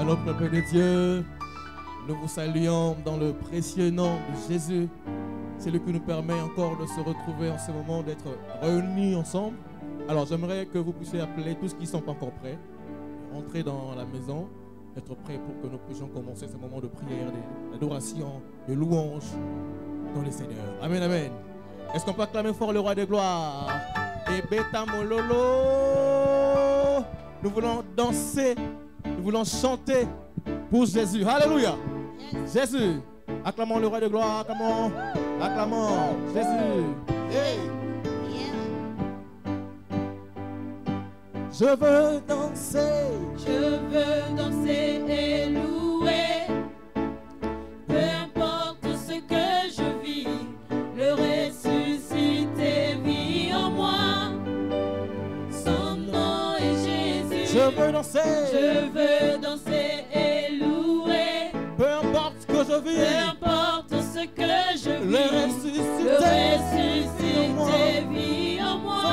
Alors, peuple de Dieu, nous vous saluons dans le précieux nom de Jésus. C'est lui qui nous permet encore de se retrouver en ce moment, d'être réunis ensemble. Alors, j'aimerais que vous puissiez appeler tous ceux qui ne sont pas encore prêts, entrer dans la maison, être prêts pour que nous puissions commencer ce moment de prière, d'adoration, de louange dans le Seigneur. Amen, amen. Est-ce qu'on peut acclamer fort le roi des gloires? Et Beta Mololo. Nous voulons danser, nous voulons chanter pour Jésus. Alléluia. Yes. Jésus. Acclamons le roi des gloires. Acclamons. Acclamons Jésus. Hey. Yeah. Je veux danser. Je veux danser et louer. Peu importe ce que je vis, le ressuscité vit en moi. Son nom est Jésus. Je veux danser. Je veux danser et louer. Peu importe ce que je vis. Peu importe ce que je vis. Le ressuscité vit en moi.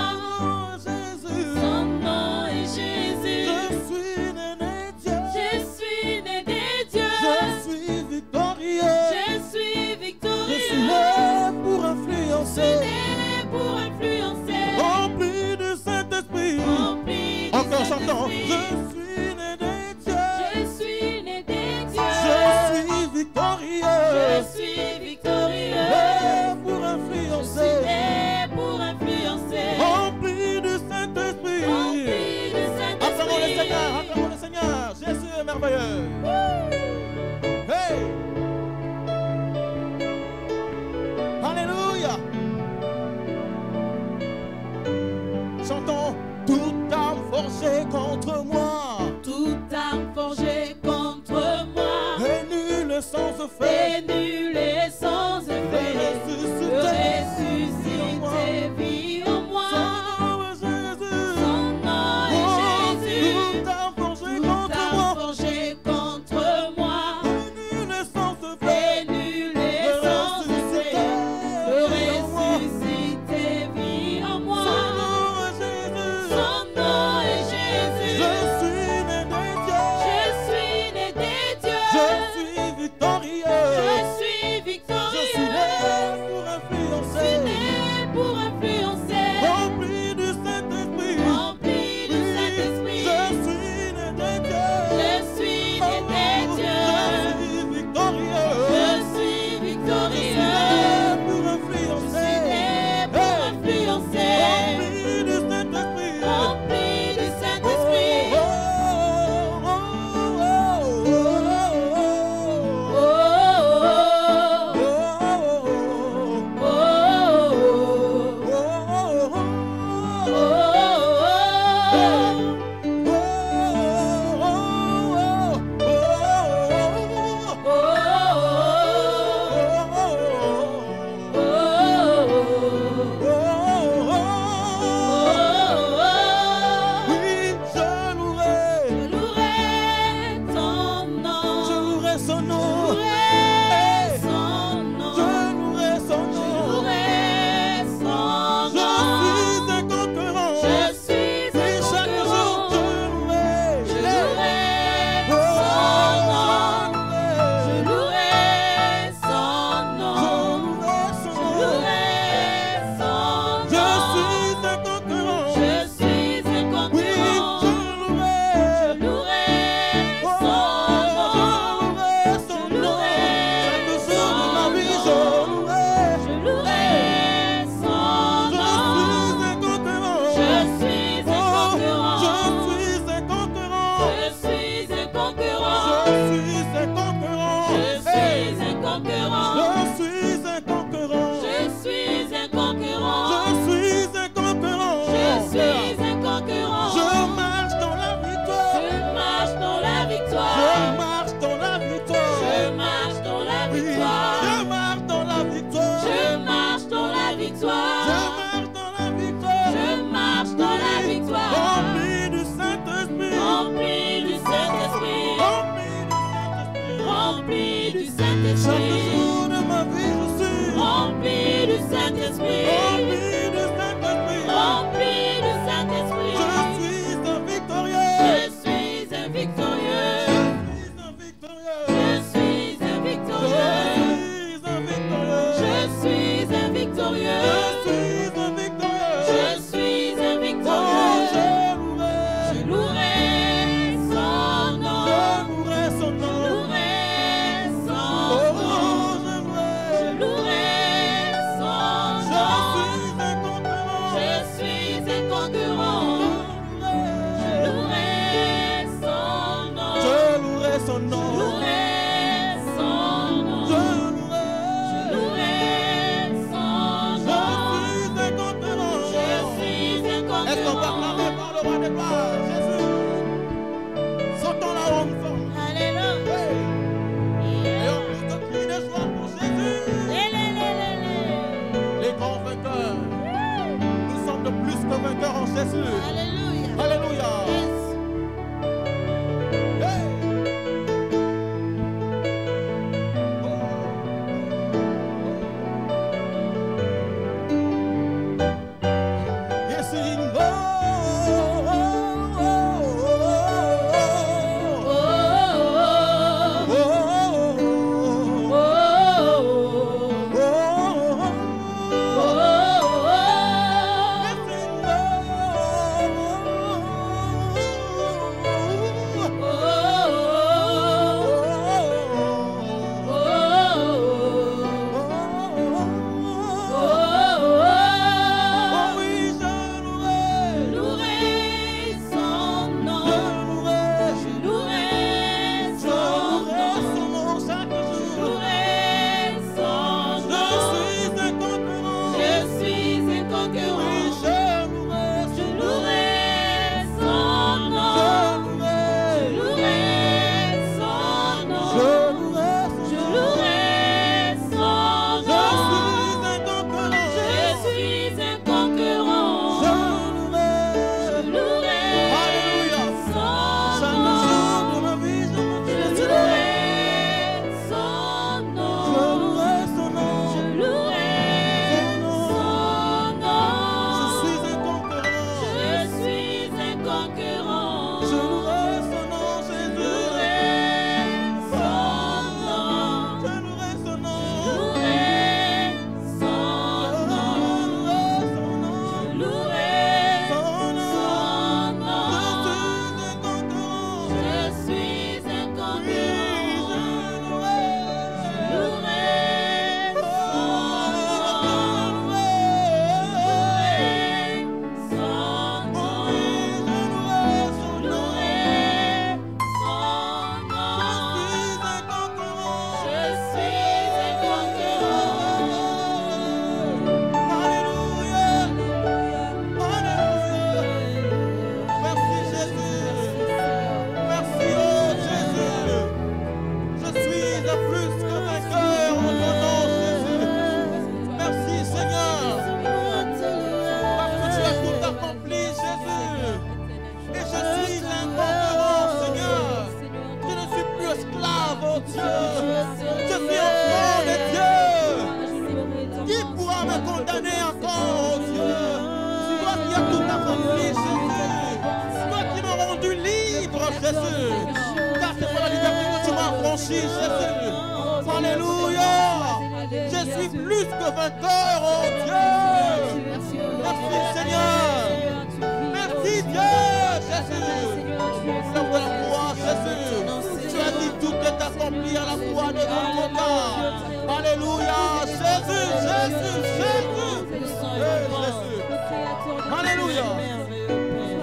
Son nom est Jésus. Je suis né des dieux. Je suis né des dieux. Je suis victorieux. Je suis victorieux. Je suis né pour influencer. Je suis né pour influencer. Rempli du Saint-Esprit. Encore chantons. Je suis né des dieux. Je suis né des dieux. Je suis victorieux. Je suis victorieux. Pour influencer. Je suis né pour influencer. Rempli du Saint-Esprit. Acclamons le Seigneur. Acclamons le Seigneur. Jésus est merveilleux. Hey. Alléluia. Chantons. Toute arme forgée contre moi. Toute arme forgée contre moi. Et nul sans effet. Et nul est sans effet. Le ressuscité vit en moi. Son nom est Jésus. Toute arme forgée contre moi. Et nul est sans effet. Le ressuscité vit en moi. Son nom est Jésus. Je suis né des dieux. Je suis né des dieux. Je suis victorieux. Je suis victorieux. Je suis né pour influencer. Pour influencer. Rempli du Saint-Esprit. Rempli du Saint-Esprit. Je suis né des dieux. Je suis né des dieux. Je suis victorieux. Je suis victorieux. Pour influencer. Pour influencer. Rempli du Saint-Esprit. Rempli du Saint-Esprit. oh Dieu. Je suis enfant de Dieu. Qui pourra me condamner encore, oh Dieu? Toi qui as tout accompli, Jésus. Toi qui m'as rendu libre, Jésus. Car c'est pour la liberté que tu m'as franchi, Jésus. Alléluia. Je suis plus que vainqueur, oh Dieu. Merci Seigneur. Merci Dieu, Jésus. Sur la croix, Jésus. Tu as dit tout est accompli à la croix de Golgotha. Alléluia. Jésus, Jésus, Jésus. Jésus. Alléluia.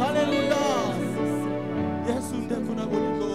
Alléluia. Yesu ndeko na bolingo.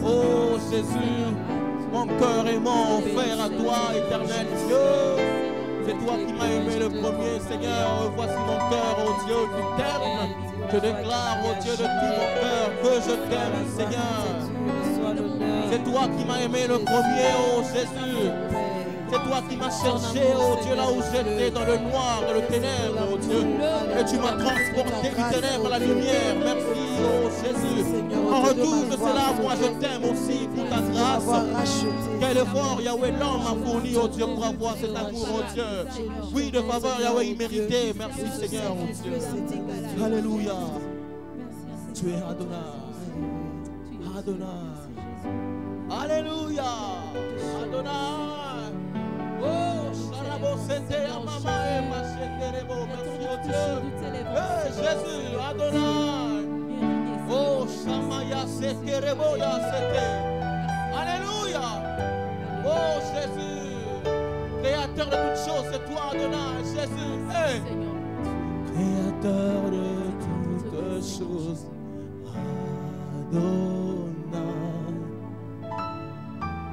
Oh Oh Jésus, mon cœur aimant offert à toi, éternel Dieu. C'est toi qui m'as aimé le premier, Seigneur. Voici mon cœur, oh Dieu, qui t'aime. Je déclare, oh Dieu, de tout mon cœur que je t'aime, Seigneur. C'est toi qui m'as aimé le premier, oh Jésus. C'est toi qui m'as cherché, oh Dieu, là où j'étais dans le noir, dans le ténèbre, oh Dieu. Et tu m'as transporté du ténèbre à la lumière. Merci, oh Jésus. En retour de cela, moi je t'aime aussi pour ta grâce. Quel effort, Yahweh, l'homme m'a fourni, oh Dieu, pour avoir cet amour, oh Dieu. Oui, de faveur, Yahweh, immérité. Merci, Seigneur, oh Dieu. Alléluia. Tu es Adonai. Adonai. Alléluia. Adonai. Oh, Sharabo, c'était à maman et ma chérie. Merci, oh Dieu. Jésus, Adonai. Oh, Shamaya, c'était Reboya, c'était. Alléluia. Oh, Jésus. Créateur de toutes choses, c'est toi, Adonai. Jésus. Hey. Créateur de toutes choses. Adonai.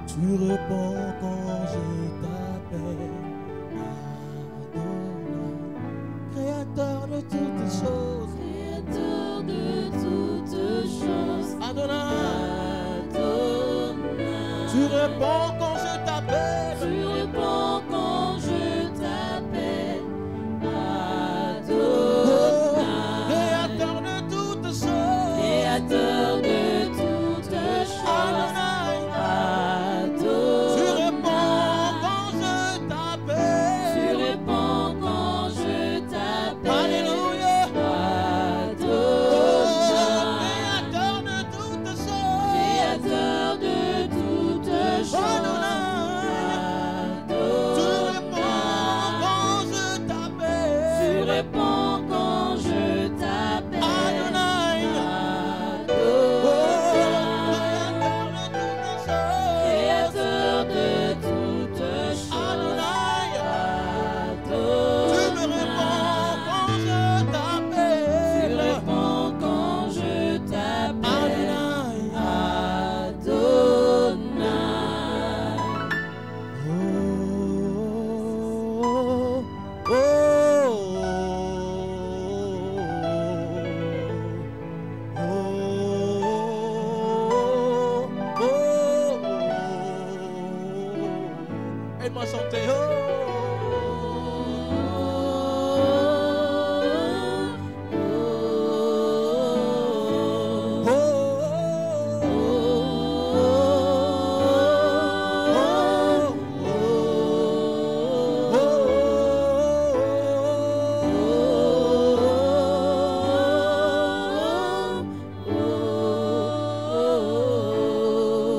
Tu réponds quand je t'appelle. Adonai. Créateur de toutes choses. Créateur de toutes choses. Adonai. Adonai. Tu réponds quand je t'appelle. Tu réponds quand je t'appelle. Adonai. Créateur de toutes choses. Créateur de toutes choses. Adonai. Tu réponds quand je t'appelle. Tu réponds quand je t'appelle. Alléluia. Adonai. Créateur de toutes choses. Créateur de toutes choses. Adonai. Tu réponds quand je t'appelle. Tu réponds quand je t'appelle. Adonai. Créateur de toutes choses. Adonai. Adonai. Tu me réponds quand je Tu t'appelle. réponds quand je t'appelle. Adonai. Adonai. Aide-moi à chanter.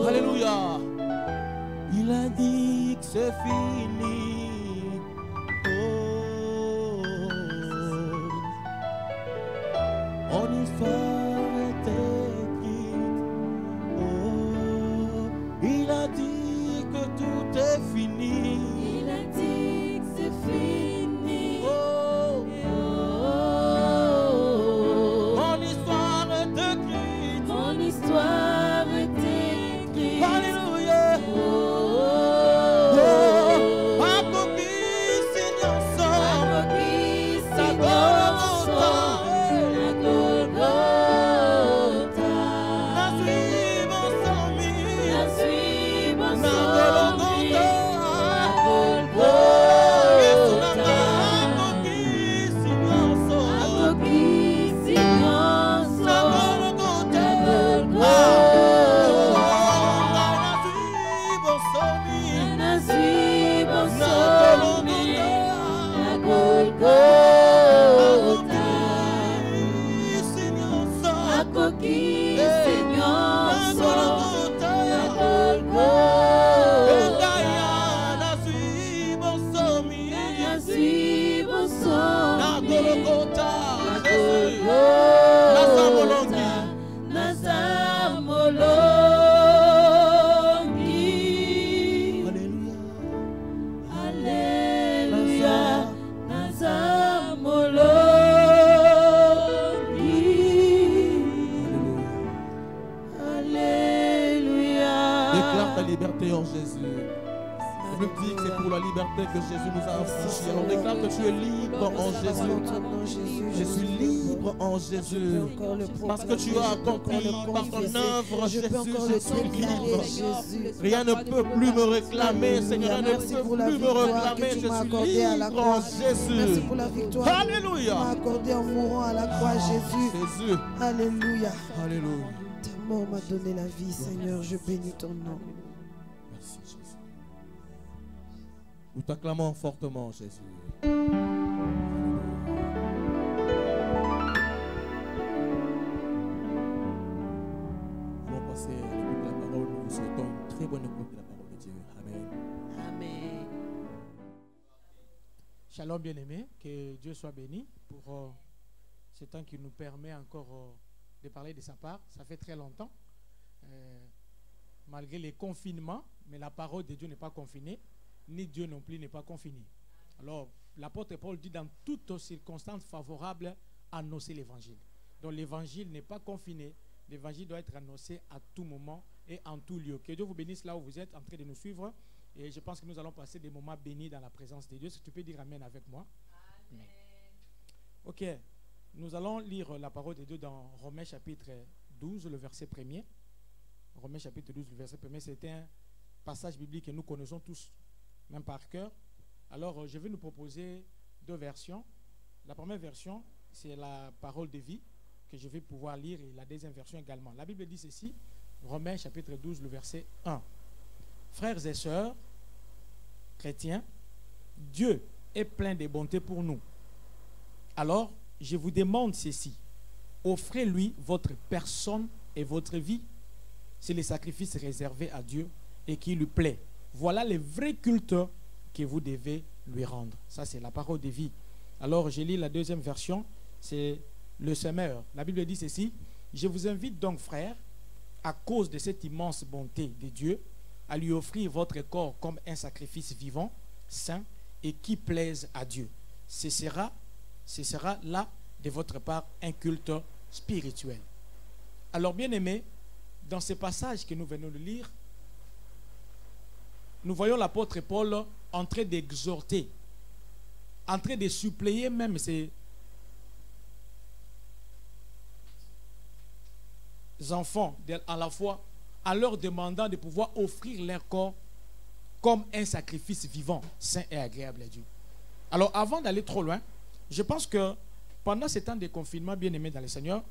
Alléluia. Il a dit que c'est fini. Oh, mon histoire est écrite. Oh, il a dit que tout est fini. Il a dit que c'est fini. Oh, Oh, mon histoire est écrite. mon histoire est écrite. Alléluia. Oh, Accompli, signe ensemble. accompli, Sa signe Golgotha. ensemble. La Golgotha. La suivre ensemble. La suivre La ensemble. Golgotha. La Yesu Golgotha. accompli, signe ensemble. Accompli, signe ensemble. La Golgotha. La Déclare ta liberté en Jésus. La Bible dit que c'est pour la liberté que Jésus nous a affranchis. Alors déclare que tu es libre en Jésus. Je suis libre en Jésus. Parce que tu as accompli par ton œuvre, Jésus, je suis libre. Rien ne peut plus me réclamer, Seigneur, rien ne peut plus me réclamer. Je suis libre en Jésus. Merci pour la victoire. Alléluia. Accordé en mourant à la croix, Jésus. Jésus. Alléluia. Alléluia. Ta mort m'a donné la vie, Seigneur. Je bénis ton nom. Merci, Jésus. Nous t'acclamons fortement, Jésus. Nous allons passer à l'écoute de la parole. Nous vous souhaitons une très bonne écoute de la parole de Dieu. Amen. Amen. Shalom bien-aimé, que Dieu soit béni pour ce temps qui nous permet encore de parler de sa part. Ça fait très longtemps, malgré les confinements, mais la parole de Dieu n'est pas confinée, ni Dieu non plus n'est pas confiné. Alors, l'apôtre Paul dit dans toutes circonstances favorables, annoncer l'évangile. Donc l'évangile n'est pas confiné, l'évangile doit être annoncé à tout moment et en tout lieu. Que Dieu vous bénisse là où vous êtes en train de nous suivre. Et je pense que nous allons passer des moments bénis dans la présence de Dieu. Si tu peux dire Amen avec moi. Amen. Ok, nous allons lire la parole de Dieu dans Romains chapitre 12, le verset 1er. Romains chapitre 12, le verset 1er, c'est un passage biblique que nous connaissons tous, même par cœur. Alors, je vais nous proposer deux versions. La première version, c'est la parole de vie que je vais pouvoir lire, et la deuxième version également. La Bible dit ceci, Romains chapitre 12, le verset 1. Frères et sœurs, chrétiens, Dieu est plein de bonté pour nous. Alors, je vous demande ceci. Offrez-lui votre personne et votre vie. C'est le sacrifice réservé à Dieu et qui lui plaît. Voilà le vrai culte que vous devez lui rendre. Ça, c'est la parole de vie. Alors, je lis la deuxième version. C'est le semeur. La Bible dit ceci. Je vous invite donc, frères, à cause de cette immense bonté de Dieu, à lui offrir votre corps comme un sacrifice vivant, saint et qui plaise à Dieu. Ce sera là, de votre part, un culte spirituel. Alors, bien-aimés, dans ce passage que nous venons de lire, nous voyons l'apôtre Paul en train d'exhorter, en train de suppléer même ses enfants à la fois, en leur demandant de pouvoir offrir leur corps comme un sacrifice vivant, saint et agréable à Dieu. Alors, avant d'aller trop loin, je pense que pendant ce temps de confinement, bien-aimé dans le Seigneur,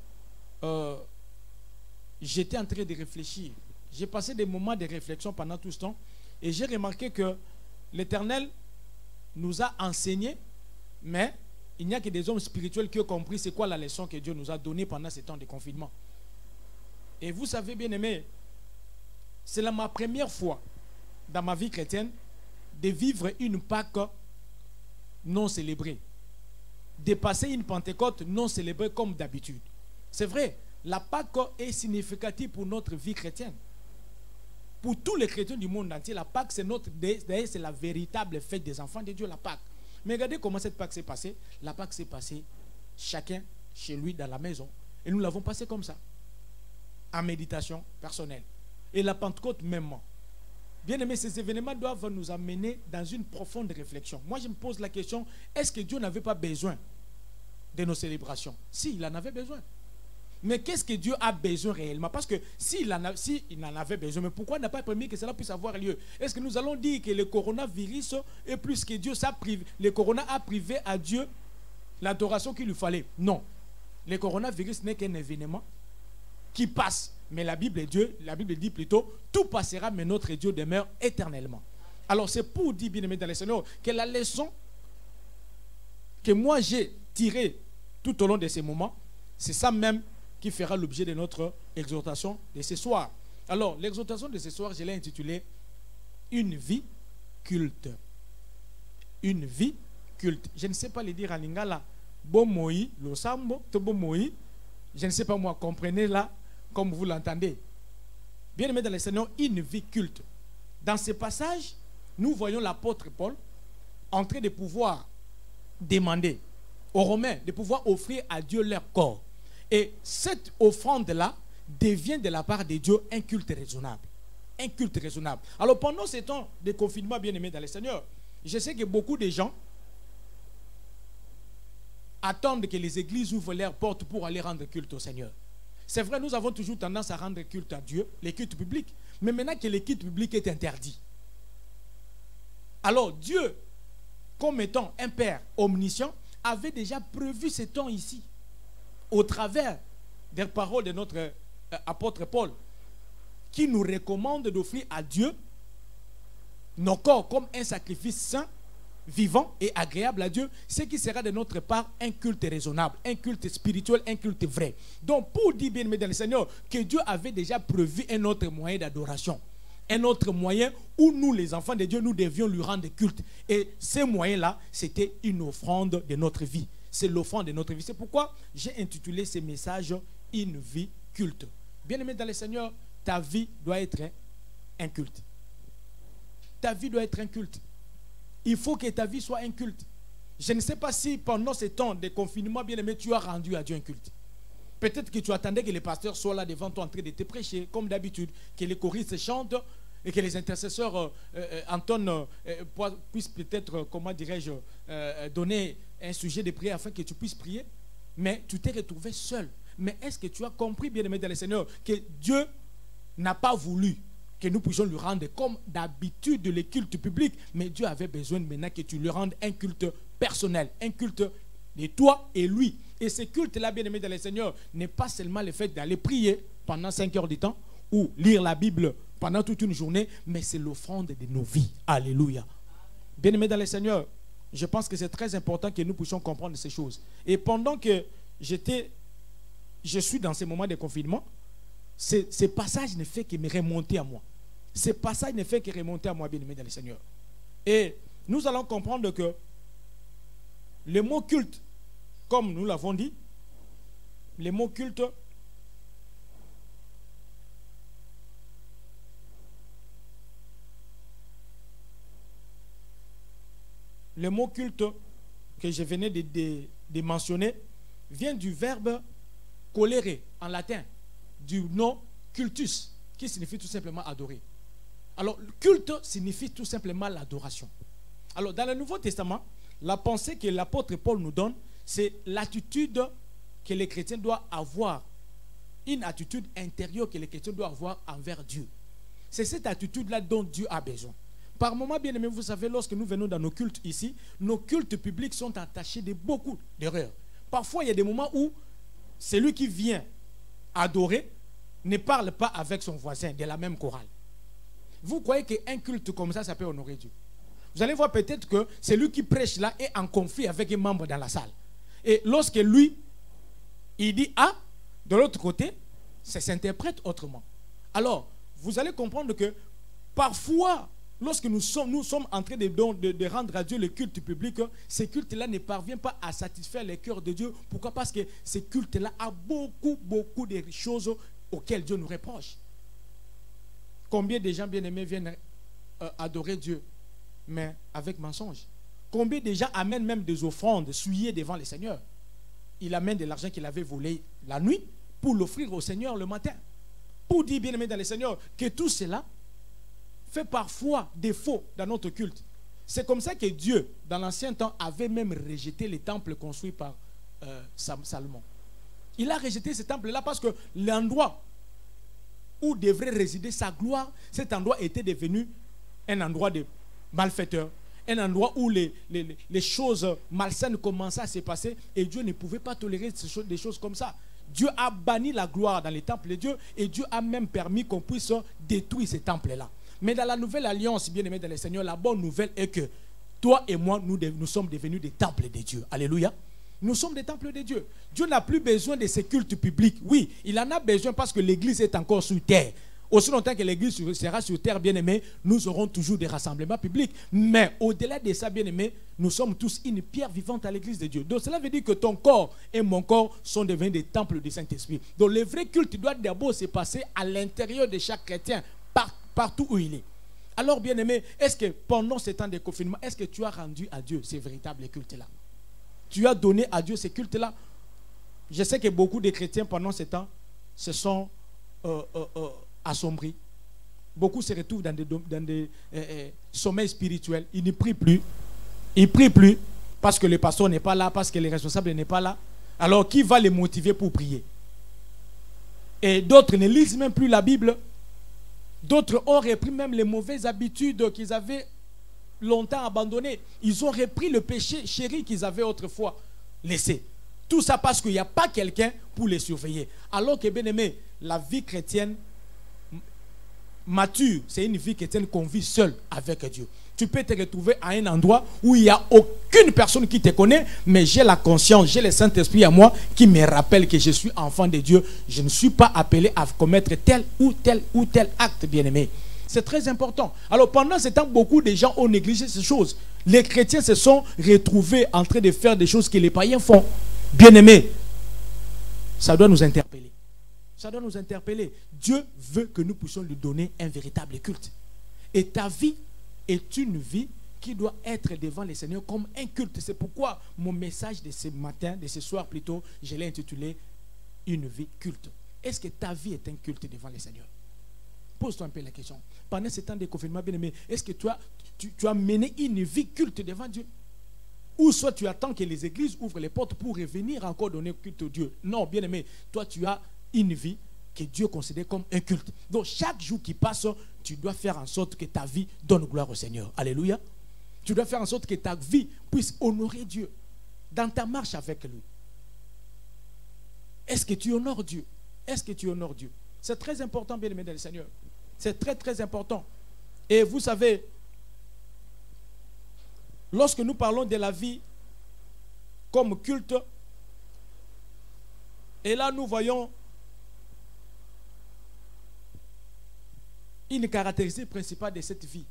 j'étais en train de réfléchir. J'ai passé des moments de réflexion pendant tout ce temps et j'ai remarqué que l'Éternel nous a enseigné, mais il n'y a que des hommes spirituels qui ont compris c'est quoi la leçon que Dieu nous a donnée pendant ce temps de confinement. Et vous savez, bien-aimé, c'est ma première fois dans ma vie chrétienne de vivre une Pâque non célébrée, de passer une Pentecôte non célébrée comme d'habitude. C'est vrai, la Pâque est significative pour notre vie chrétienne. Pour tous les chrétiens du monde entier, la Pâque, c'est la véritable fête des enfants de Dieu, la Pâque. Mais regardez comment cette Pâque s'est passée. La Pâque s'est passée chacun chez lui dans la maison. Et nous l'avons passée comme ça, en méditation personnelle. Et la Pentecôte même. Bien aimé, ces événements doivent nous amener dans une profonde réflexion. Moi, je me pose la question, est-ce que Dieu n'avait pas besoin de nos célébrations? Si, il en avait besoin. Mais qu'est-ce que Dieu a besoin réellement? Parce que s'il en avait besoin, mais pourquoi n'a pas permis que cela puisse avoir lieu? Est-ce que nous allons dire que le coronavirus est plus que Dieu, le corona a privé à Dieu l'adoration qu'il lui fallait? Non. Le coronavirus n'est qu'un événement qui passe. Mais la Bible dit plutôt, tout passera, mais notre Dieu demeure éternellement. Alors c'est pour dire, bien aimé dans le Seigneur, que la leçon que moi j'ai tirée tout au long de ces moments, c'est ça même qui fera l'objet de notre exhortation de ce soir. Alors, l'exhortation de ce soir, je l'ai intitulée « Une vie culte ». Une vie culte. Je ne sais pas le dire en lingala. Bomoi, lo sambo, to bomoi. Je ne sais pas moi, comprenez là, comme vous l'entendez. Bien aimé dans le Seigneur, une vie culte. Dans ce passage, nous voyons l'apôtre Paul en train de pouvoir demander aux Romains de pouvoir offrir à Dieu leur corps. Et cette offrande-là devient de la part de Dieu un culte raisonnable. un culte raisonnable. Alors pendant ces temps de confinement, bien aimé dans le Seigneur, je sais que beaucoup de gens attendent que les églises ouvrent leurs portes pour aller rendre culte au Seigneur. C'est vrai, nous avons toujours tendance à rendre culte à Dieu, les cultes publics. Mais maintenant que le culte public est interdit, alors Dieu, comme étant un Père omniscient, avait déjà prévu ce temps ici, au travers des paroles de notre apôtre Paul, qui nous recommande d'offrir à Dieu nos corps comme un sacrifice saint, vivant et agréable à Dieu, ce qui sera de notre part un culte raisonnable, un culte spirituel, un culte vrai. Donc pour dire, bien aimé dans le Seigneur, que Dieu avait déjà prévu un autre moyen d'adoration, un autre moyen où nous, les enfants de Dieu, nous devions lui rendre culte. Et ce moyen-là, c'était une offrande de notre vie. C'est l'offrande de notre vie. C'est pourquoi j'ai intitulé ce message « Une vie culte ». Bien aimé dans le Seigneur, ta vie doit être un culte. Ta vie doit être un culte. Il faut que ta vie soit un culte. Je ne sais pas si pendant ce temps de confinement, bien aimé, tu as rendu à Dieu un culte. Peut-être que tu attendais que les pasteurs soient là devant toi en train de te prêcher, comme d'habitude, que les choristes chantent et que les intercesseurs puissent peut-être, comment dirais-je, donner un sujet de prière afin que tu puisses prier. Mais tu t'es retrouvé seul. Mais est-ce que tu as compris, bien aimé dans le Seigneur, que Dieu n'a pas voulu que nous puissions lui rendre comme d'habitude le culte public, mais Dieu avait besoin maintenant que tu lui rendes un culte personnel, un culte de toi et lui. Et ce culte-là, bien aimé dans le Seigneur, n'est pas seulement le fait d'aller prier pendant 5 heures du temps ou lire la Bible pendant toute une journée, mais c'est l'offrande de nos vies. Alléluia. Bien aimé dans le Seigneur, je pense que c'est très important que nous puissions comprendre ces choses. Et pendant que je suis dans ces moments de confinement, ce passage ne fait que me remonter à moi. Ce passage ne fait que remonter à moi, bien aimé dans le Seigneur. Et nous allons comprendre que le mot culte, comme nous l'avons dit, le mot culte que je venais de mentionner vient du verbe colere en latin, du nom cultus, qui signifie tout simplement adorer. Alors, culte signifie tout simplement l'adoration. Alors, dans le Nouveau Testament, la pensée que l'apôtre Paul nous donne, c'est l'attitude que les chrétiens doivent avoir, une attitude intérieure que les chrétiens doivent avoir envers Dieu. C'est cette attitude-là dont Dieu a besoin. Par moments, bien aimés, vous savez, lorsque nous venons dans nos cultes ici, nos cultes publics sont attachés de beaucoup d'erreurs. Parfois, il y a des moments où celui qui vient adorer ne parle pas avec son voisin de la même chorale. Vous croyez qu'un culte comme ça peut honorer Dieu? Vous allez voir peut-être que celui qui prêche là est en conflit avec un membre dans la salle. Et lorsque lui, il dit A, de l'autre côté, ça s'interprète autrement. Alors, vous allez comprendre que parfois, lorsque nous sommes en train de rendre à Dieu le culte public, ce culte-là ne parvient pas à satisfaire les cœurs de Dieu. Pourquoi? Parce que ce culte-là a beaucoup de choses auxquelles Dieu nous reproche. Combien de gens bien-aimés viennent adorer Dieu, mais avec mensonge? Combien de gens amènent même des offrandes souillées devant le Seigneur? Il amène de l'argent qu'il avait volé la nuit pour l'offrir au Seigneur le matin. Pour dire, bien-aimé dans le Seigneur, que tout cela fait parfois défaut dans notre culte. C'est comme ça que Dieu, dans l'ancien temps, avait même rejeté les temples construits par Salomon. Il a rejeté ce temple-là parce que l'endroit où devrait résider sa gloire, cet endroit était devenu un endroit de malfaiteurs, un endroit où les choses malsaines commençaient à se passer et Dieu ne pouvait pas tolérer des choses comme ça. Dieu a banni la gloire dans les temples de Dieu et Dieu a même permis qu'on puisse détruire ces temples-là. Mais dans la nouvelle alliance, bien aimé dans le Seigneur, la bonne nouvelle est que toi et moi, nous sommes devenus des temples de Dieu. Alléluia. Nous sommes des temples de Dieu. Dieu n'a plus besoin de ces cultes publics. Oui, il en a besoin parce que l'église est encore sur terre. Aussi longtemps que l'église sera sur terre, bien aimé, nous aurons toujours des rassemblements publics. Mais au-delà de ça, bien aimé, nous sommes tous une pierre vivante à l'église de Dieu. Donc cela veut dire que ton corps et mon corps sont devenus des temples du Saint-Esprit. Donc le vrai culte doit d'abord se passer à l'intérieur de chaque chrétien, partout où il est. Alors, bien aimé, est-ce que pendant ce temps de confinement, est-ce que tu as rendu à Dieu ces véritables cultes-là? Tu as donné à Dieu ces cultes-là? Je sais que beaucoup de chrétiens pendant ce temps se sont assombris. beaucoup se retrouvent dans des sommeils spirituels. Ils ne prient plus. Ils ne prient plus parce que le pasteur n'est pas là, parce que le responsable n'est pas là. Alors, qui va les motiver pour prier? Et d'autres ne lisent même plus la Bible. D'autres ont repris même les mauvaises habitudes qu'ils avaient longtemps abandonnées. Ils ont repris le péché chéri qu'ils avaient autrefois laissé. Tout ça parce qu'il n'y a pas quelqu'un pour les surveiller. Alors que, bien aimé, la vie chrétienne mature, c'est une vie chrétienne qu'on vit seul avec Dieu. Tu peux te retrouver à un endroit où il n'y a aucune personne qui te connaît, mais j'ai la conscience, j'ai le Saint-Esprit à moi qui me rappelle que je suis enfant de Dieu. Je ne suis pas appelé à commettre tel ou tel acte, bien-aimé. C'est très important. Alors pendant ce temps, beaucoup de gens ont négligé ces choses. Les chrétiens se sont retrouvés en train de faire des choses que les païens font. Bien-aimé, ça doit nous interpeller. Ça doit nous interpeller. Dieu veut que nous puissions lui donner un véritable culte. Et ta vie est une vie qui doit être devant le Seigneur comme un culte. C'est pourquoi mon message de ce matin, de ce soir plutôt, je l'ai intitulé « Une vie culte ». Est-ce que ta vie est un culte devant le Seigneur? Pose-toi un peu la question. Pendant ce temps de confinement, bien-aimé, est-ce que tu as mené une vie culte devant Dieu? Ou soit tu attends que les églises ouvrent les portes pour revenir encore donner culte au Dieu? Non, bien-aimé, toi tu as une vie que Dieu considère comme un culte. Donc chaque jour qui passe, tu dois faire en sorte que ta vie donne gloire au Seigneur. Alléluia. Tu dois faire en sorte que ta vie puisse honorer Dieu dans ta marche avec lui. Est-ce que tu honores Dieu? Est-ce que tu honores Dieu? C'est très important, bien-aimé dans le Seigneur. C'est très très important. Et vous savez, lorsque nous parlons de la vie comme culte, et là nous voyons une caractéristique principale de cette vie.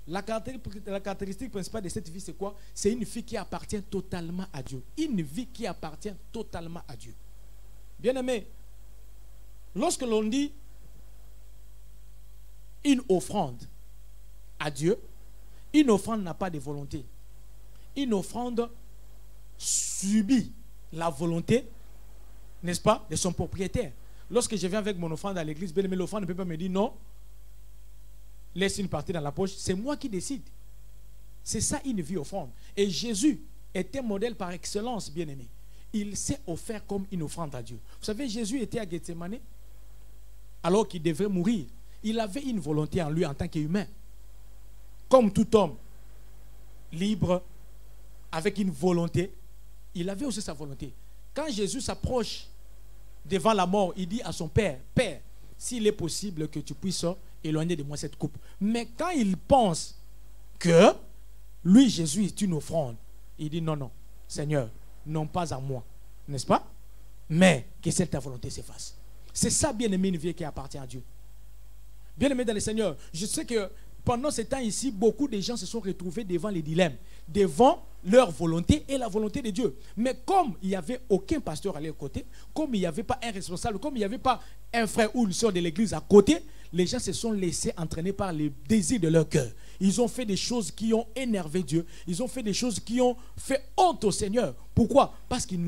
La caractéristique principale de cette vie, c'est quoi? C'est une vie qui appartient totalement à Dieu. Une vie qui appartient totalement à Dieu. Bien-aimé, lorsque l'on dit une offrande à Dieu, une offrande n'a pas de volonté. Une offrande subit la volonté, n'est-ce pas, de son propriétaire. Lorsque je viens avec mon offrande à l'église, bien-aimé, l'offrande ne peut pas me dire non, laisse une partie dans la poche. C'est moi qui décide. C'est ça une vie offrande. Et Jésus était modèle par excellence, bien-aimé. Il s'est offert comme une offrande à Dieu. Vous savez, Jésus était à Gethsémane alors qu'il devait mourir. Il avait une volonté en lui en tant qu'humain. Comme tout homme libre, avec une volonté, il avait aussi sa volonté. Quand Jésus s'approche devant la mort, il dit à son Père, « Père, s'il est possible que tu puisses éloigner de moi cette coupe. » Mais quand il pense que lui, Jésus, est une offrande, il dit, « Non, non, Seigneur, non pas à moi. » N'est-ce pas? Mais que cette ta volonté s'efface. C'est ça, bien-aimé, une vie qui appartient à Dieu. Bien-aimé dans le Seigneur, je sais que pendant ce temps ici, beaucoup de gens se sont retrouvés devant les dilemmes, devant leur volonté et la volonté de Dieu. Mais comme il n'y avait aucun pasteur à leur côté, comme il n'y avait pas un responsable, comme il n'y avait pas un frère ou une soeur de l'église à côté, les gens se sont laissés entraîner par les désirs de leur cœur. Ils ont fait des choses qui ont énervé Dieu. Ils ont fait des choses qui ont fait honte au Seigneur. Pourquoi? Parce qu'ils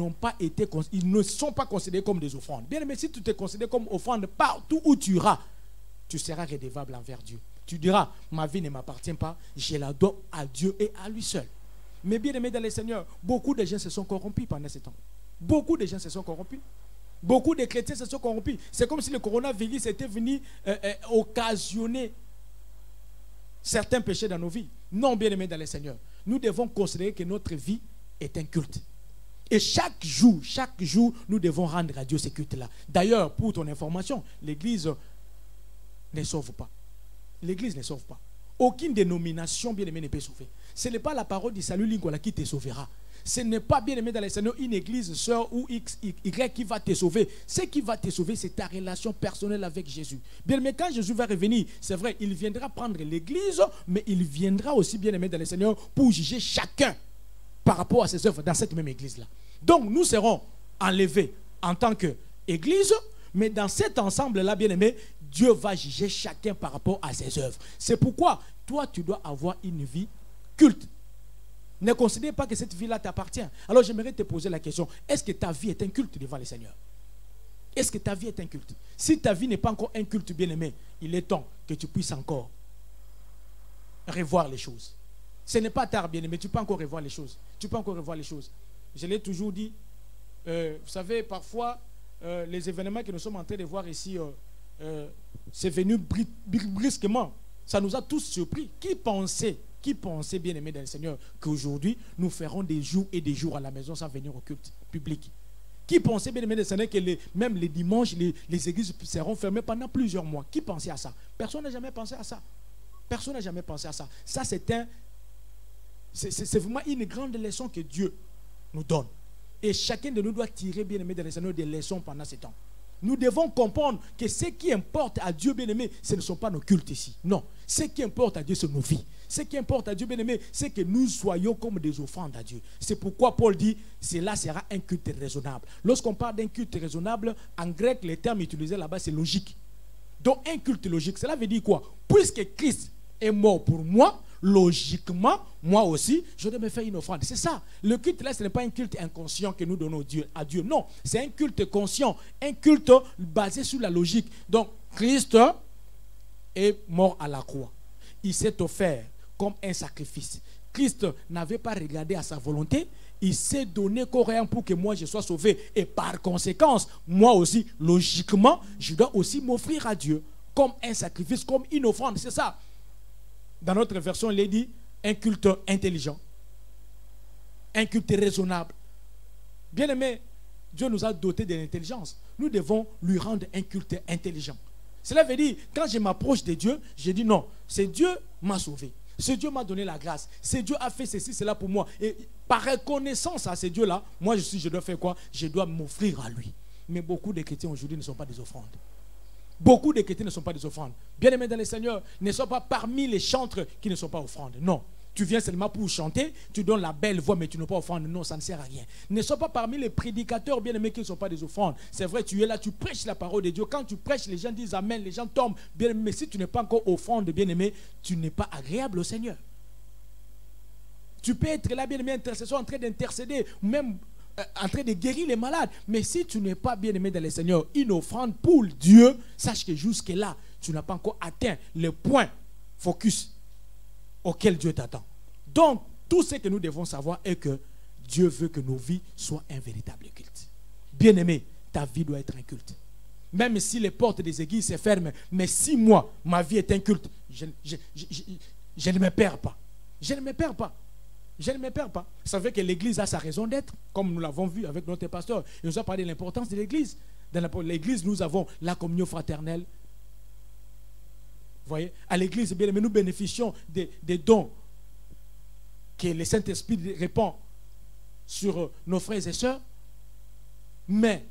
ils ne sont pas considérés comme des offrandes. Bien aimé, si tu te considères comme offrande partout où tu iras, tu seras redevable envers Dieu. Tu diras, ma vie ne m'appartient pas, je la dois à Dieu et à lui seul. Mais bien aimé dans le Seigneur, beaucoup de gens se sont corrompus pendant ce temps. Beaucoup de gens se sont corrompus. Beaucoup de chrétiens se sont corrompus. C'est comme si le coronavirus était venu occasionner certains péchés dans nos vies. Non, bien aimé dans le Seigneur. Nous devons considérer que notre vie est un culte. Et chaque jour, nous devons rendre à Dieu ce culte-là. D'ailleurs, pour ton information, l'Église ne sauve pas. L'Église ne sauve pas. Aucune dénomination, bien-aimé, ne peut sauver. Ce n'est pas la parole du salut Lingala qui te sauvera. Ce n'est pas, bien-aimé dans le Seigneur, une église, sœur ou X, Y qui va te sauver. Ce qui va te sauver, c'est ta relation personnelle avec Jésus. Bien-aimé, quand Jésus va revenir, c'est vrai, il viendra prendre l'église, mais il viendra aussi, bien-aimé dans le Seigneur, pour juger chacun par rapport à ses œuvres dans cette même église-là. Donc, nous serons enlevés en tant qu'église, mais dans cet ensemble-là, bien-aimé, Dieu va juger chacun par rapport à ses œuvres. C'est pourquoi, toi, tu dois avoir une vie culte. Ne considère pas que cette vie-là t'appartient. Alors, j'aimerais te poser la question, est-ce que ta vie est un culte devant le Seigneur? Est-ce que ta vie est un culte? Si ta vie n'est pas encore un culte, bien-aimé, il est temps que tu puisses encore revoir les choses. Ce n'est pas tard, bien-aimé, tu peux encore revoir les choses. Tu peux encore revoir les choses. Je l'ai toujours dit, vous savez, parfois, les événements que nous sommes en train de voir ici, c'est venu brusquement. Ça nous a tous surpris. Qui pensait, bien-aimé dans le Seigneur, qu'aujourd'hui, nous ferons des jours et des jours à la maison sans venir au culte public? Qui pensait, bien-aimé dans le Seigneur, que même les dimanches, les églises seront fermées pendant plusieurs mois? Qui pensait à ça? Personne n'a jamais pensé à ça. Personne n'a jamais pensé à ça. Ça, c'est vraiment une grande leçon que Dieu nous donne. Et chacun de nous doit tirer, bien-aimé dans le Seigneur, des leçons pendant ce temps. Nous devons comprendre que ce qui importe à Dieu, bien-aimé, ce ne sont pas nos cultes ici. Non. Ce qui importe à Dieu, c'est nos vies. Ce qui importe à Dieu, bien-aimé, c'est que nous soyons comme des offrandes à Dieu. C'est pourquoi Paul dit, cela sera un culte raisonnable. Lorsqu'on parle d'un culte raisonnable, en grec, les termes utilisés là-bas, c'est logique. Donc, un culte logique, cela veut dire quoi? Puisque Christ est mort pour moi, logiquement, moi aussi, je dois me faire une offrande. C'est ça. Le culte là, ce n'est pas un culte inconscient que nous donnons à Dieu. Non, c'est un culte conscient, un culte basé sur la logique. Donc, Christ est mort à la croix. Il s'est offert comme un sacrifice. Christ n'avait pas regardé à sa volonté. Il s'est donné corps et âme pour que moi je sois sauvé. Et par conséquence, moi aussi, logiquement, je dois aussi m'offrir à Dieu comme un sacrifice, comme une offrande. C'est ça. Dans notre version, il est dit un culte intelligent, un culte raisonnable. Bien aimé, Dieu nous a dotés de l'intelligence. Nous devons lui rendre un culte intelligent. Cela veut dire, quand je m'approche de Dieu, je dis non, c'est Dieu m'a sauvé. C'est Dieu m'a donné la grâce. C'est Dieu a fait ceci, cela pour moi. Et par reconnaissance à ce Dieu-là, moi je dois faire quoi? Je dois m'offrir à lui. Mais beaucoup de chrétiens aujourd'hui ne sont pas des offrandes. Beaucoup de chrétiens ne sont pas des offrandes. Bien-aimés dans le Seigneur, ne sont pas parmi les chantres qui ne sont pas offrandes. Non. Tu viens seulement pour chanter, tu donnes la belle voix, mais tu n'es pas offrande. Non, ça ne sert à rien. Ne sont pas parmi les prédicateurs bien-aimés qui ne sont pas des offrandes. C'est vrai, tu es là, tu prêches la parole de Dieu. Quand tu prêches, les gens disent Amen, les gens tombent. Bien-aimé, mais si tu n'es pas encore offrande, bien-aimé, tu n'es pas agréable au Seigneur. Tu peux être là, bien-aimé, intercesseur, en train d'intercéder, même en train de guérir les malades. Mais si tu n'es pas bien-aimé dans le Seigneur, une offrande pour Dieu, sache que jusque-là, tu n'as pas encore atteint le point focus auquel Dieu t'attend. Donc, tout ce que nous devons savoir est que Dieu veut que nos vies soient un véritable culte. Bien-aimé, ta vie doit être un culte. Même si les portes des églises se ferment, mais si moi, ma vie est un culte, je ne me perds pas. Je ne me perds pas. Je ne me perds pas. Vous savez que l'église a sa raison d'être, comme nous l'avons vu avec notre pasteur. Il nous a parlé de l'importance de l'église. Dans l'église, nous avons la communion fraternelle. Vous voyez, à l'église, bien aimé, nous bénéficions des dons que le Saint-Esprit répand sur nos frères et sœurs. Mais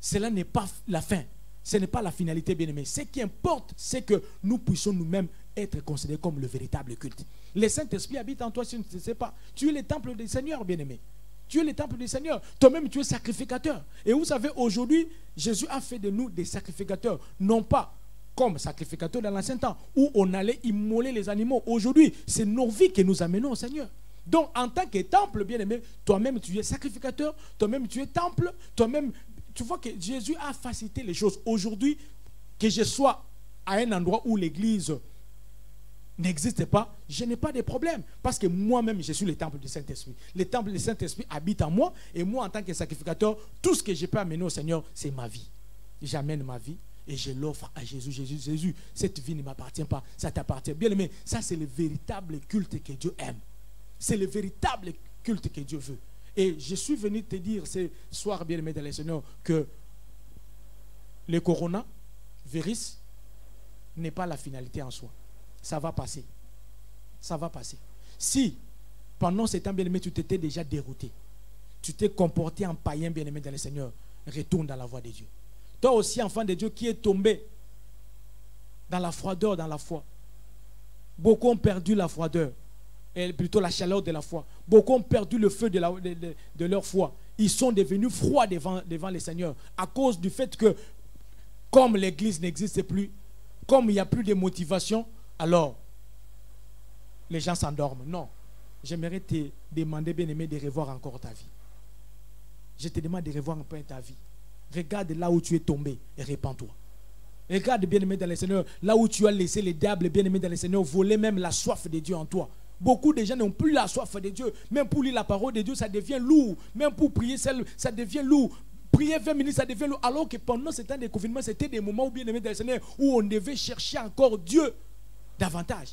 cela n'est pas la fin. Ce n'est pas la finalité, bien aimé. Ce qui importe, c'est que nous puissions nous-mêmes être considérés comme le véritable culte. Le Saint-Esprit habite en toi, si tu ne sais pas. Tu es le temple du Seigneur, bien-aimé. Tu es le temple du Seigneur. Toi-même, tu es sacrificateur. Et vous savez, aujourd'hui, Jésus a fait de nous des sacrificateurs. Non pas comme sacrificateurs dans l'ancien temps, où on allait immoler les animaux. Aujourd'hui, c'est nos vies que nous amenons au Seigneur. Donc, en tant que temple, bien-aimé, toi-même, tu es sacrificateur. Toi-même, tu es temple. Toi-même, tu vois que Jésus a facilité les choses. Aujourd'hui, que je sois à un endroit où l'église n'existe pas, je n'ai pas de problème. Parce que moi-même, je suis le temple du Saint-Esprit. Le temple du Saint-Esprit habite en moi. Et moi, en tant que sacrificateur, tout ce que je peux amener au Seigneur, c'est ma vie. J'amène ma vie et je l'offre à Jésus. Jésus, cette vie ne m'appartient pas. Ça t'appartient. Bien aimé, ça c'est le véritable culte que Dieu aime. C'est le véritable culte que Dieu veut. Et je suis venu te dire ce soir, bien aimé dans le Seigneur, que le coronavirus n'est pas la finalité en soi. Ça va passer. Ça va passer. Si, pendant ce temps, bien-aimé, tu t'étais déjà dérouté, tu t'es comporté en païen, bien-aimé dans le Seigneur, retourne dans la voie de Dieu. Toi aussi, enfant de Dieu, qui est tombé dans la froideur, dans la foi. Beaucoup ont perdu la froideur, et plutôt la chaleur de la foi. Beaucoup ont perdu le feu de leur foi. Ils sont devenus froids devant le Seigneur à cause du fait que, comme l'église n'existe plus, comme il n'y a plus de motivation, alors les gens s'endorment. Non. J'aimerais te demander, bien-aimé, de revoir encore ta vie. Je te demande de revoir un peu ta vie. Regarde là où tu es tombé et répands-toi. Regarde, bien-aimé dans le Seigneur, là où tu as laissé les diables, bien-aimé dans le Seigneur, voler même la soif de Dieu en toi. Beaucoup de gens n'ont plus la soif de Dieu. Même pour lire la parole de Dieu, ça devient lourd. Même pour prier, ça devient lourd. Prier 20 minutes, ça devient lourd. Alors que pendant ce temps de confinement, c'était des moments où, bien-aimé dans le Seigneur, où on devait chercher encore Dieu davantage.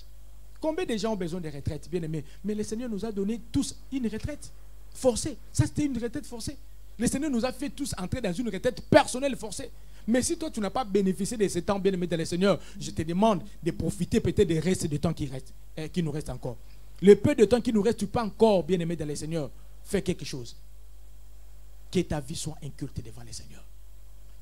Combien de gens ont besoin de retraite, bien-aimé? Mais le Seigneur nous a donné tous une retraite forcée. Ça, c'était une retraite forcée. Le Seigneur nous a fait tous entrer dans une retraite personnelle forcée. Mais si toi, tu n'as pas bénéficié de ce temps, bien-aimé dans le Seigneur, je te demande de profiter peut-être des restes de temps qui nous reste encore. Le peu de temps qui nous reste, tu peux encore, bien-aimé dans le Seigneur, faire quelque chose. Que ta vie soit un culte devant le Seigneur.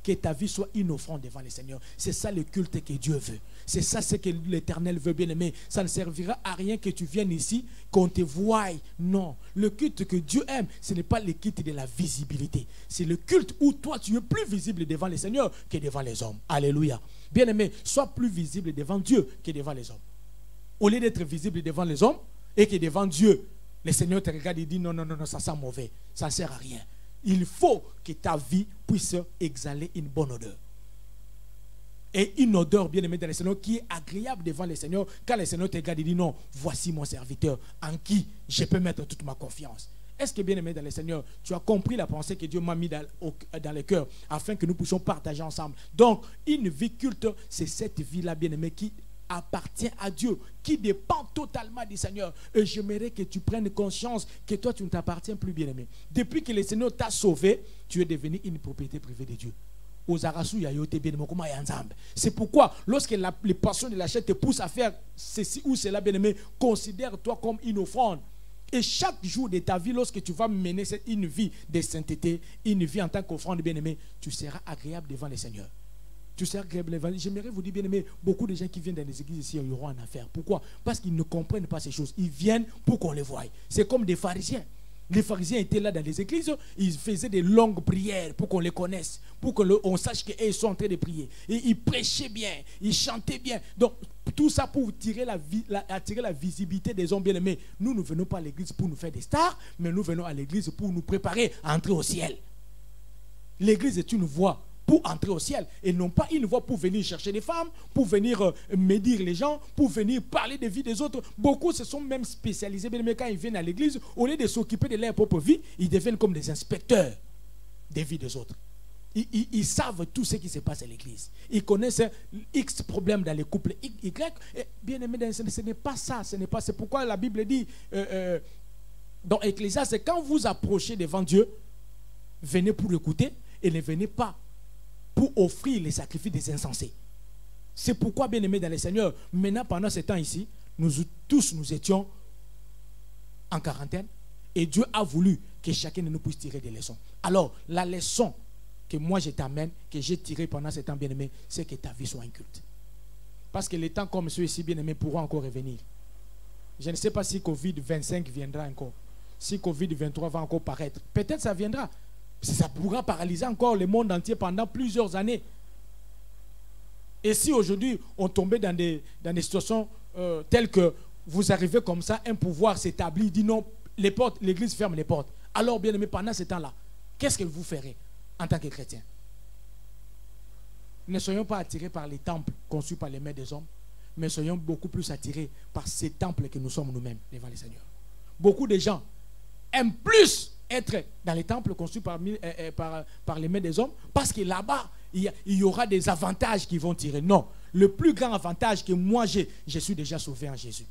Que ta vie soit une offrande devant le Seigneur. C'est ça le culte que Dieu veut. C'est ça ce que l'Éternel veut, bien-aimé. Ça ne servira à rien que tu viennes ici, qu'on te voie. Non. Le culte que Dieu aime, ce n'est pas le culte de la visibilité. C'est le culte où toi, tu es plus visible devant le Seigneur que devant les hommes. Alléluia. Bien-aimé, sois plus visible devant Dieu que devant les hommes. Au lieu d'être visible devant les hommes et que devant Dieu, le Seigneur te regarde et dit non, non, non, non, ça sent mauvais. Ça ne sert à rien. Il faut que ta vie puisse exhaler une bonne odeur. Et une odeur, bien aimée dans le Seigneur, qui est agréable devant le Seigneur. Quand le Seigneur te regarde et dit non, voici mon serviteur en qui je peux mettre toute ma confiance. Est-ce que, bien aimé dans le Seigneur, tu as compris la pensée que Dieu m'a mis dans le cœur afin que nous puissions partager ensemble? Donc, une vie culte, c'est cette vie-là, bien aimé, qui appartient à Dieu, qui dépend totalement du Seigneur. Et j'aimerais que tu prennes conscience que toi, tu ne t'appartiens plus, bien aimé. Depuis que le Seigneur t'a sauvé, tu es devenu une propriété privée de Dieu. C'est pourquoi, lorsque les passions de la chair te poussent à faire ceci ou cela, bien aimé, considère-toi comme une offrande. Et chaque jour de ta vie, lorsque tu vas mener une vie de sainteté, une vie en tant qu'offrande, bien aimé, tu seras agréable devant le Seigneur. Tu seras agréable devant le Seigneur. J'aimerais vous dire, bien aimé, beaucoup de gens qui viennent dans les églises ici, ils auront en affaire. Pourquoi? Parce qu'ils ne comprennent pas ces choses. Ils viennent pour qu'on les voie. C'est comme des pharisiens. Les pharisiens étaient là dans les églises, ils faisaient des longues prières pour qu'on les connaisse, pour qu'on sache qu'ils sont en train de prier. Et ils prêchaient bien, ils chantaient bien. Donc, tout ça pour attirer la visibilité des hommes bien-aimés. Nous ne venons pas à l'église pour nous faire des stars, mais nous venons à l'église pour nous préparer à entrer au ciel. L'église est une voie pour entrer au ciel, et non pas une voie pour venir chercher des femmes, pour venir médire les gens, pour venir parler des vies des autres. Beaucoup se sont même spécialisés, mais quand ils viennent à l'église, au lieu de s'occuper de leur propre vie, ils deviennent comme des inspecteurs des vies des autres. Ils savent tout ce qui se passe à l'église. Ils connaissent X problèmes dans les couples Y. Bien aimé, ce n'est pas ça. C'est pourquoi la Bible dit dans Ecclésiaste, c'est quand vous approchez devant Dieu, venez pour écouter et ne venez pas pour offrir les sacrifices des insensés. C'est pourquoi, bien aimé dans le Seigneur, maintenant pendant ce temps ici, nous étions en quarantaine et Dieu a voulu que chacun de nous puisse tirer des leçons. Alors, la leçon que moi je t'amène, que j'ai tirée pendant ce temps, bien aimé, c'est que ta vie soit un culte. Parce que les temps comme ceux-ci, bien aimé, pourront encore revenir. Je ne sais pas si Covid-25 viendra encore, si Covid-23 va encore paraître. Peut-être ça viendra. Ça pourra paralyser encore le monde entier pendant plusieurs années. Et si aujourd'hui on tombait dans des situations telles que vous arrivez comme ça, un pouvoir s'établit, dit non, l'église ferme les portes. Alors bien aimé, pendant ce temps-là, qu'est-ce que vous ferez en tant que chrétien? Ne soyons pas attirés par les temples conçus par les mains des hommes, mais soyons beaucoup plus attirés par ces temples que nous sommes nous-mêmes devant le Seigneur. Beaucoup de gens aiment plus être dans les temples conçus par les mains des hommes, parce que là-bas, il y aura des avantages qui vont tirer. Non, le plus grand avantage que moi j'ai, je suis déjà sauvé en Jésus.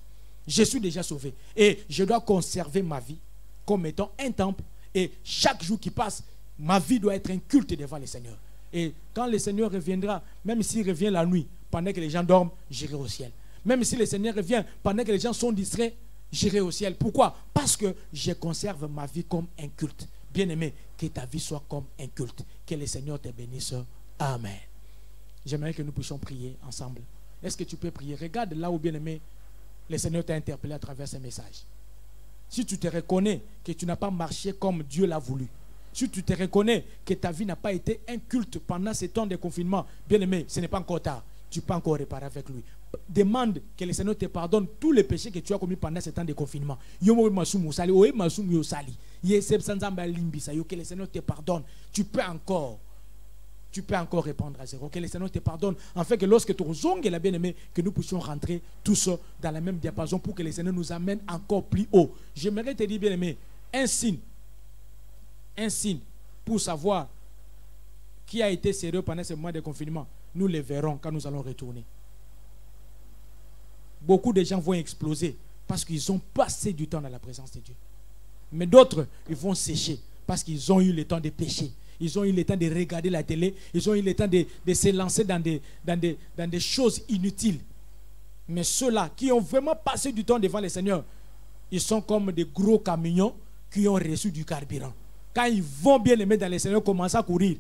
Je suis déjà sauvé. Et je dois conserver ma vie comme étant un temple. Et chaque jour qui passe, ma vie doit être un culte devant le Seigneur. Et quand le Seigneur reviendra, même s'il revient la nuit, pendant que les gens dorment, j'irai au ciel. Même si le Seigneur revient pendant que les gens sont distraits, j'irai au ciel. Pourquoi? Parce que je conserve ma vie comme un culte. Bien-aimé, que ta vie soit comme un culte. Que le Seigneur te bénisse. Amen. J'aimerais que nous puissions prier ensemble. Est-ce que tu peux prier? Regarde là où, bien-aimé, le Seigneur t'a interpellé à travers ce message. Si tu te reconnais que tu n'as pas marché comme Dieu l'a voulu, si tu te reconnais que ta vie n'a pas été un culte pendant ces temps de confinement, bien-aimé, ce n'est pas encore tard. Tu peux encore réparer avec lui. Demande que le Seigneur te pardonne tous les péchés que tu as commis pendant ce temps de confinement. Que le Seigneur te pardonne. Tu peux encore tu peux encore répondre à zéro. Que le Seigneur te pardonne. Afin que lorsque tu zonges la bien-aimée, que nous puissions rentrer tous dans la même diapason pour que le Seigneur nous amène encore plus haut. J'aimerais te dire, bien-aimé, un signe pour savoir qui a été sérieux pendant ce mois de confinement, nous le verrons quand nous allons retourner. Beaucoup de gens vont exploser parce qu'ils ont passé du temps dans la présence de Dieu. Mais d'autres, ils vont sécher parce qu'ils ont eu le temps de pécher. Ils ont eu le temps de regarder la télé. Ils ont eu le temps de se lancer dans des choses inutiles. Mais ceux-là qui ont vraiment passé du temps devant le Seigneur, ils sont comme des gros camions qui ont reçu du carburant. Quand ils vont bien les mettre dans le Seigneur, commencer à courir,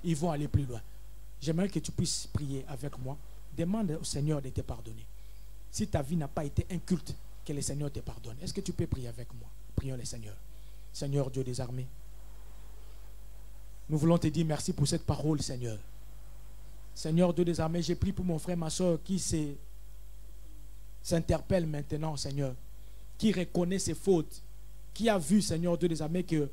ils vont aller plus loin. J'aimerais que tu puisses prier avec moi. Demande au Seigneur de te pardonner. Si ta vie n'a pas été un culte, que le Seigneur te pardonne. Est-ce que tu peux prier avec moi? Prions le Seigneur. Seigneur Dieu des armées, nous voulons te dire merci pour cette parole, Seigneur. Seigneur Dieu des armées, j'ai prié pour mon frère, ma soeur qui s'interpelle maintenant, Seigneur, qui reconnaît ses fautes, qui a vu, Seigneur Dieu des armées, que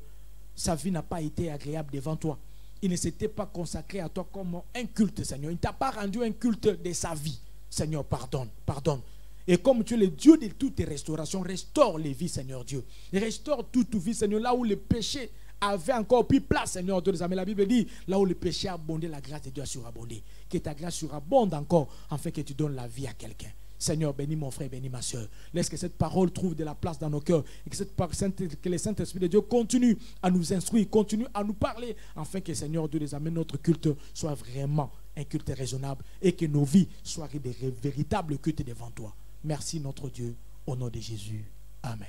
sa vie n'a pas été agréable devant toi. Il ne s'était pas consacré à toi comme un culte, Seigneur. Il ne t'a pas rendu un culte de sa vie. Seigneur, pardonne, pardonne. Et comme tu es le Dieu de toutes tes restaurations, restaure les vies, Seigneur Dieu. Restaure toute vie, Seigneur, là où le péché avait encore pris place, Seigneur Dieu des armées. La Bible dit, là où le péché a abondé, la grâce de Dieu a surabondé. Que ta grâce surabonde encore, afin que tu donnes la vie à quelqu'un. Seigneur, bénis mon frère, bénis ma soeur. Laisse que cette parole trouve de la place dans nos cœurs. Et que le Saint-Esprit de Dieu continue à nous instruire, continue à nous parler, afin que, Seigneur Dieu des armées, notre culte soit vraiment un culte raisonnable et que nos vies soient des véritables cultes devant toi. Merci notre Dieu, au nom de Jésus. Amen.